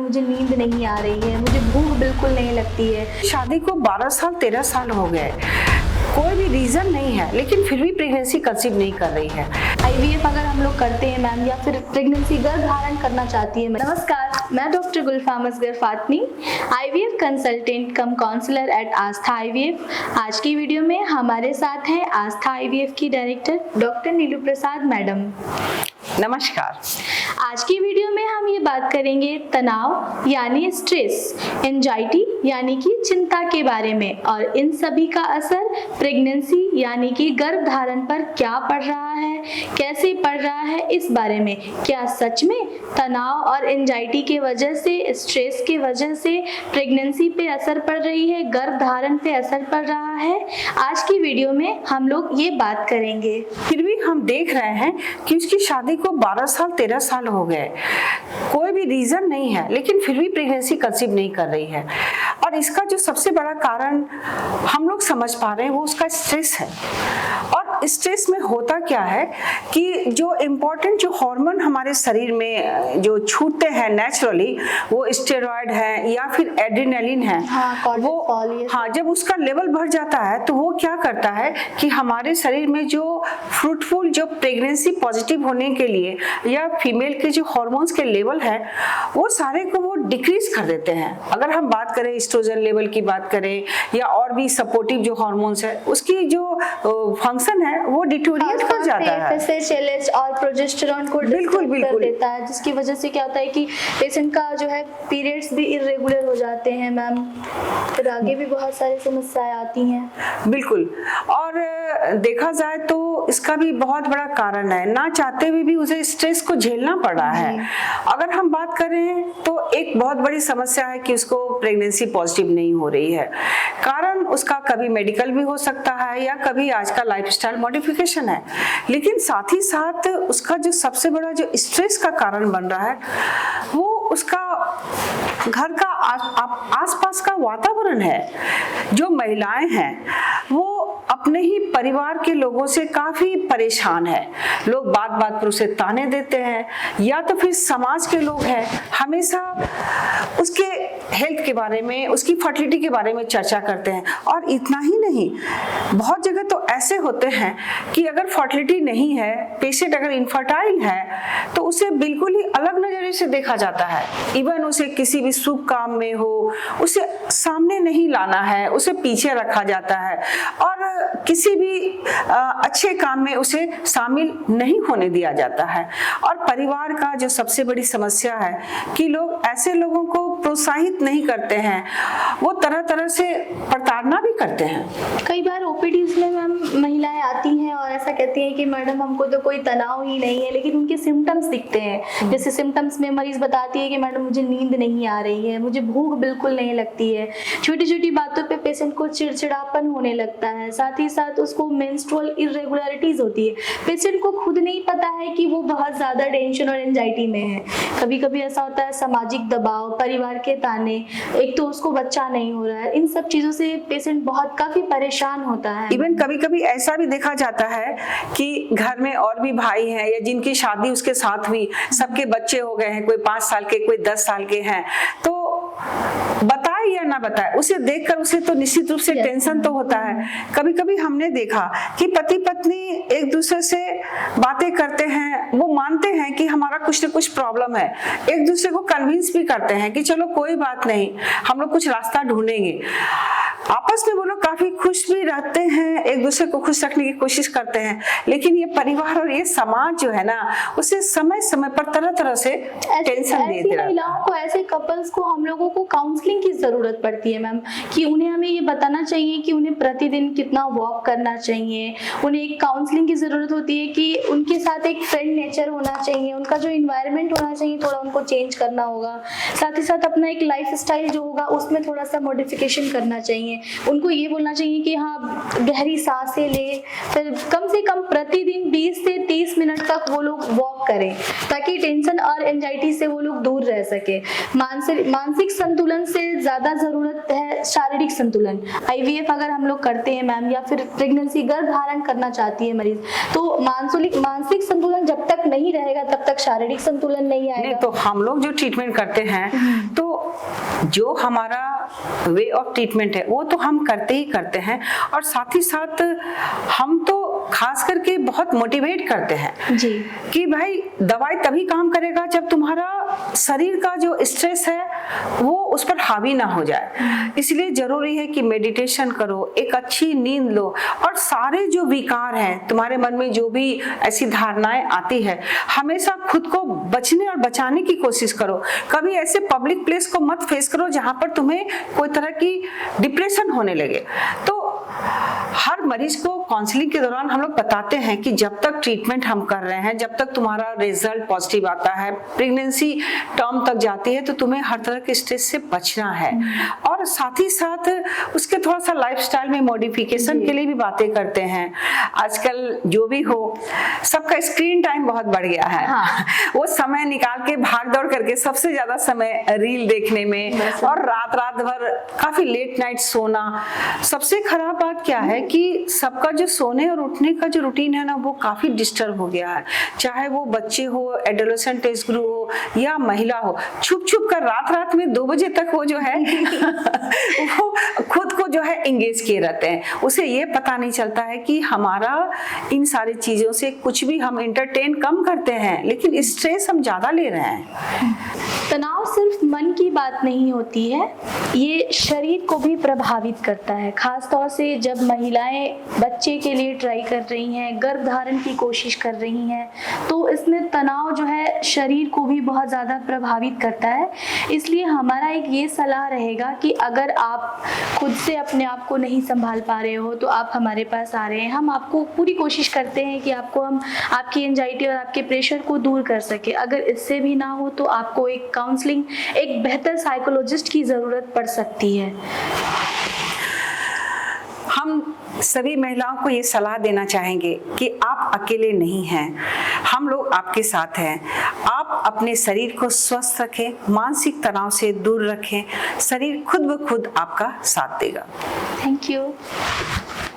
मुझे नींद नहीं आ रही है, मुझे भूख बिल्कुल नहीं लगती है। शादी को 12 साल 13 साल हो गए, कोई भी रीजन नहीं है, लेकिन फिर भी प्रेगनेंसी कंसीव नहीं कर रही है। आईवीएफ अगर हम लोग करते हैं मैम, या फिर प्रेगनेंसी गर्भ धारण करना चाहती है। नमस्कार, मैं डॉक्टर गुलफाम असगर फातमी, आईवीएफ कंसल्टेंट कम काउंसलर एट आस्था आईवीएफ। आज की वीडियो में हमारे साथ हैं आस्था आईवीएफ की डायरेक्टर डॉक्टर नीलू प्रसाद मैडम। नमस्कार। आज की वीडियो में हम ये बात करेंगे तनाव यानी स्ट्रेस, एंजाइटी यानी कि चिंता के बारे में, और इन सभी का असर प्रेगनेंसी यानी कि गर्भ धारण पर क्या पड़ रहा है, कैसे पड़ रहा है, इस बारे में। क्या सच में तनाव और एंजाइटी के वजह से, स्ट्रेस के वजह से प्रेगनेंसी पे असर पड़ रही है, गर्भ धारण पे असर पड़ रहा है? आज की वीडियो में हम लोग ये बात करेंगे। फिर भी हम देख रहे हैं कि उसकी शादी को 12 साल 13 साल हो गए, कोई भी रीजन नहीं है, लेकिन फिर भी प्रेगनेंसी कंसीव नहीं कर रही है। और इसका जो सबसे बड़ा कारण हम लोग समझ पा रहे हैं वो उसका स्ट्रेस है। और स्ट्रेस में होता क्या है कि जो इम्पोर्टेंट जो हार्मोन हमारे शरीर में जो छूटते हैं नेचुरली, वो स्टेरॉयड है या फिर एड्रेनलिन है। जब उसका लेवल बढ़ जाता है तो वो क्या करता है कि हमारे शरीर में जो फ्रूटफुल, जो प्रेगनेंसी पॉजिटिव होने के लिए या फीमेल के जो हार्मोन्स के लेवल है, वो सारे को वो डिक्रीज कर देते हैं। अगर हम बात करें एस्ट्रोजन लेवल की बात करें या और भी सपोर्टिव जो हार्मोन्स है, उसकी जो फंक्शन है वो डिटोरिएट कर जाता है। FSH और प्रोजेस्टेरॉन को बिल्कुल कर देता है, जिसकी वजह से क्या होता है कि पेशेंट का जो है पीरियड्स भी इर्रेगुलर हो जाते हैं मैम, फिर आगे भी बहुत सारी समस्याएं आती हैं। बिल्कुल। और देखा जाए तो इसका भी बहुत बड़ा कारण है, ना चाहते हुए भी उसे स्ट्रेस को झेलना पड़ रहा है। अगर हम बात करें तो एक बहुत बड़ी समस्या है कि उसको प्रेगनेंसी पॉजिटिव नहीं हो रही है। कारण उसका कभी मेडिकल भी हो सकता है या कभी आज का लाइफस्टाइल मॉडिफिकेशन है, लेकिन साथ ही साथ उसका जो सबसे बड़ा जो स्ट्रेस का कारण बन रहा है वो उसका घर का आसपास का वातावरण है। जो महिलाएं हैं वो अपने ही परिवार के लोगों से काफी परेशान है। लोग बात बात पर उसे ताने देते हैं, या तो फिर समाज के लोग हैं हमेशा उसके हेल्थ के बारे में, उसकी फर्टिलिटी के बारे में चर्चा करते हैं। और इतना ही नहीं, बहुत जगह तो ऐसे होते हैं कि अगर फर्टिलिटी नहीं है, पेशेंट अगर इनफर्टाइल है, तो उसे बिल्कुल ही अलग नजरिए से देखा जाता है। इवन उसे किसी भी शुभ काम में हो, उसे सामने नहीं लाना है, उसे पीछे रखा जाता है, और किसी भी अच्छे काम में उसे शामिल नहीं होने दिया जाता है। और परिवार का जो सबसे बड़ी समस्या है कि लोग ऐसे लोगों को प्रोत्साहित नहीं करते हैं, वो तरह तरह से प्रताड़ना भी करते हैं। कई बार ओपीडीज में मैम महिलाएं आती हैं और ऐसा कहती हैं कि मैडम हमको तो कोई तनाव ही नहीं है, लेकिन उनके सिम्टम्स दिखते हैं। जैसे सिम्टम्स में मरीज बताती है कि मैडम मुझे नींद नहीं आ रही है, मुझे भूख बिल्कुल नहीं लगती है, छोटी छोटी बातों पे पेशेंट को चिड़चिड़ापन होने लगता है, साथ ही साथ उसको मेंस्ट्रुअल इरेगुलरिटीज होती है। पेशेंट को खुद नहीं पता है कि वो बहुत ज्यादा टेंशन और एंजाइटी में है। कभी कभी ऐसा होता है सामाजिक दबाव, परिवार के ताने, एक तो उसको बच्चा नहीं हो रहा है, इन सब चीजों से पेशेंट बहुत काफी परेशान होता है। इवन कभी कभी ऐसा भी देखा जाता है कि घर में और भी भाई हैं या जिनकी शादी उसके साथ हुई, सबके बच्चे हो गए हैं, कोई 5 साल के, कोई 10 साल के हैं, तो बताए या ना बताए, उसे देखकर उसे तो निश्चित रूप से टेंशन तो होता है। कभी कभी हमने देखा कि पति पत्नी एक दूसरे से बातें करते हैं, वो मानते हैं कि हमारा कुछ न कुछ प्रॉब्लम है, एक दूसरे को कन्विंस भी करते हैं कि चलो कोई बात नहीं, हम लोग कुछ रास्ता ढूंढेंगे। आपस में वो लोग काफी खुश भी रहते हैं, एक दूसरे को खुश रखने की कोशिश करते हैं, लेकिन ये परिवार और ये समाज जो है ना, उसे समय समय पर तरह तरह से टेंशन देते रहता है। महिलाओं को, ऐसे कपल्स को हम लोगों को काउंसलिंग की जरूरत पड़ती है मैम, कि उन्हें हमें ये बताना चाहिए कि उन्हें प्रतिदिन कितना वॉक करना चाहिए। उन्हें एक काउंसलिंग की जरूरत होती है कि उनके साथ एक फ्रेंड नेचर होना चाहिए, उनका जो इन्वायरमेंट होना चाहिए थोड़ा उनको चेंज करना होगा। साथ ही साथ अपना एक लाइफ स्टाइल जो होगा उसमें थोड़ा सा मॉडिफिकेशन करना चाहिए। उनको ये बोलना चाहिए कि हाँ गहरी सांसें ले, फिर कम से कम प्रतिदिन 20 से 30 मिनट तक वो लोग वॉक करें ताकि टेंशन और एंजाइटी से वो लोग दूर रह सके। मानसिक संतुलन से ज्यादा जरूरत है शारीरिक संतुलन। IVF अगर हम लोग करते हैं मैम, या फिर प्रेगनेंसी गर्भ धारण करना चाहती है मरीज, तो मानसिक संतुलन जब तक नहीं रहेगा तब तक शारीरिक संतुलन नहीं आएगा। नहीं, तो हम लोग जो ट्रीटमेंट करते हैं तो जो हमारा वे ऑफ ट्रीटमेंट है वो तो हम करते ही करते हैं, और साथ ही साथ हम तो खास करके बहुत मोटिवेट करते हैं जी कि भाई दवाई तभी काम करेगा जब तुम्हारा शरीर का जो स्ट्रेस है वो उस पर हावी ना हो जाए। इसलिए जरूरी है कि मेडिटेशन करो, एक अच्छी नींद लो, और सारे जो विकार हैं तुम्हारे मन में, जो भी ऐसी धारणाएं आती है, हमेशा खुद को बचने और बचाने की कोशिश करो। कभी ऐसे पब्लिक प्लेस को मत फेस करो जहां पर तुम्हें कोई तरह की डिप्रेशन होने लगे। तो हर मरीज को काउंसलिंग के दौरान हम लोग बताते हैं कि जब तक ट्रीटमेंट हम कर रहे हैं, जब तक तुम्हारा रिजल्ट पॉजिटिव आता है, प्रेगनेंसी टर्म तक जाती है, तो तुम्हें हर तरह के स्ट्रेस से बचना है। और साथ ही साथ उसके थोड़ा सा लाइफस्टाइल में मॉडिफिकेशन के लिए भी बातें करते हैं। आजकल जो भी हो, सबका स्क्रीन टाइम बहुत बढ़ गया है। हाँ। वो समय निकाल के भाग दौड़ करके सबसे ज्यादा समय रील देखने में और रात भर काफी लेट नाइट सोना। सबसे खराब बात क्या है कि सबका जो सोने और उठने का जो रूटीन है ना, वो काफी डिस्टर्ब हो गया है। चाहे वो बच्चे हो, एडोलेसेंट एज ग्रुप हो या महिला हो, छुप कर रात में 2 बजे तक वो जो है वो खुद को जो है एंगेज किए रहते हैं। उसे ये पता नहीं चलता है कि हमारा इन सारी चीजों से कुछ भी हम एंटरटेन कम करते हैं, लेकिन स्ट्रेस हम ज्यादा ले रहे हैं। तनाव सिर्फ मन की बात नहीं होती है, ये शरीर को भी प्रभावित करता है। खास तौर से जब महिलाएं बच्चे के लिए ट्राई कर रही हैं, गर्भ धारण की कोशिश कर रही हैं, तो इसमें तनाव जो है शरीर को भी बहुत ज़्यादा प्रभावित करता है। इसलिए हमारा एक ये सलाह रहेगा कि अगर आप खुद से अपने आप को नहीं संभाल पा रहे हो तो आप हमारे पास आ रहे हैं। हम आपको पूरी कोशिश करते हैं कि हम आपकी एंजाइटी और आपके प्रेशर को दूर कर सके। अगर इससे भी ना हो तो आपको एक काउंसलिंग, एक बेहतर साइकोलॉजिस्ट की ज़रूरत पड़ सकती है। हम सभी महिलाओं को ये सलाह देना चाहेंगे कि आप अकेले नहीं हैं, हम लोग आपके साथ हैं। आप अपने शरीर को स्वस्थ रखें, मानसिक तनाव से दूर रखें, शरीर खुद ब खुद आपका साथ देगा। Thank you.